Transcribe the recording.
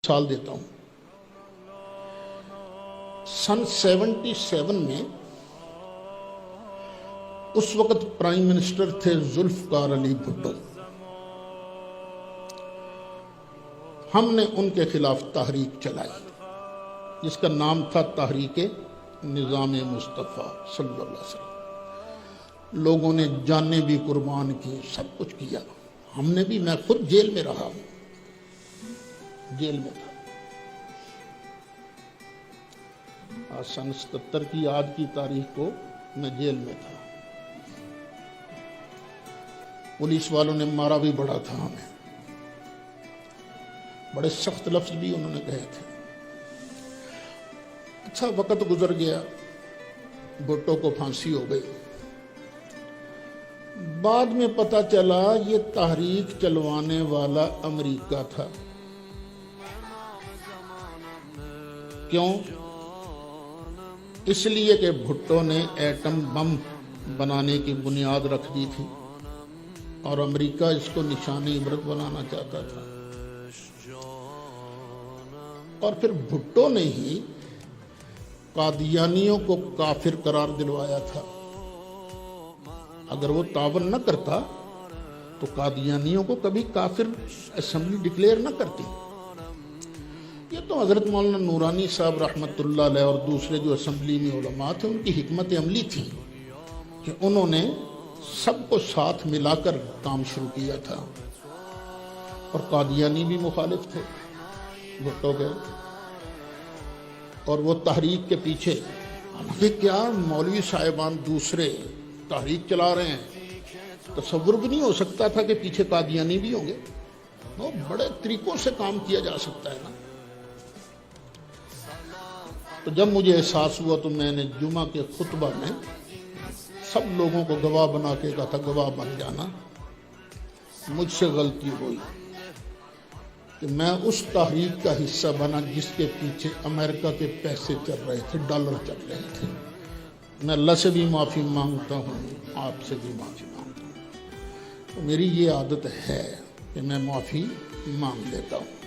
مثال دیتا ہوں۔ سن 77 میں اس وقت پرائم منسٹر تھے ذوالفقار علی بھٹو۔ ہم نے ان کے خلاف تحریک چلائی جس کا نام تھا تحریک نظام مصطفیٰ صلی اللہ علیہ وسلم۔ لوگوں نے جانیں بھی قربان کی، سب کچھ کیا۔ ہم نے بھی، میں خود جیل میں رہا ہوں، جیل میں تھا۔ سن 77 کی آج کی تاریخ کو میں جیل میں تھا۔ پولیس والوں نے مارا بھی بڑا تھا ہمیں، بڑے سخت لفظ بھی انہوں نے کہے تھے۔ اچھا وقت گزر گیا، بھٹو کو پھانسی ہو گئی۔ بعد میں پتہ چلا یہ تحریک چلوانے والا امریکہ تھا۔ کیوں؟ اس لیے کہ بھٹو نے ایٹم بم بنانے کی بنیاد رکھ دی تھی اور امریکہ اس کو نشان عبرت بنانا چاہتا تھا۔ اور پھر بھٹو نے ہی قادیانیوں کو کافر قرار دلوایا تھا۔ اگر وہ تعاون نہ کرتا تو قادیانیوں کو کبھی کافر اسمبلی ڈکلیئر نہ کرتی۔ یہ تو حضرت مولانا نورانی صاحب رحمۃ اللہ علیہ اور دوسرے جو اسمبلی میں علماء تھے ان کی حکمت عملی تھی کہ انہوں نے سب کو ساتھ ملا کر کام شروع کیا تھا۔ اور قادیانی بھی مخالف تھے بھٹو کے، اور وہ تحریک کے پیچھے، حالانکہ کیا مولوی صاحبان دوسرے تحریک چلا رہے ہیں، تصور بھی نہیں ہو سکتا تھا کہ پیچھے قادیانی بھی ہوں گے۔ وہ بڑے طریقوں سے کام کیا جا سکتا ہے نا۔ تو جب مجھے احساس ہوا تو میں نے جمعہ کے خطبہ میں سب لوگوں کو گواہ بنا کے کہا تھا گواہ بن جانا۔ مجھ سے غلطی ہوئی کہ میں اس تحریک کا حصہ بنا جس کے پیچھے امریکہ کے پیسے چل رہے تھے، ڈالر چل رہے تھے۔ میں اللہ سے بھی معافی مانگتا ہوں، آپ سے بھی معافی مانگتا ہوں۔ تو میری یہ عادت ہے کہ میں معافی مانگ لیتا ہوں۔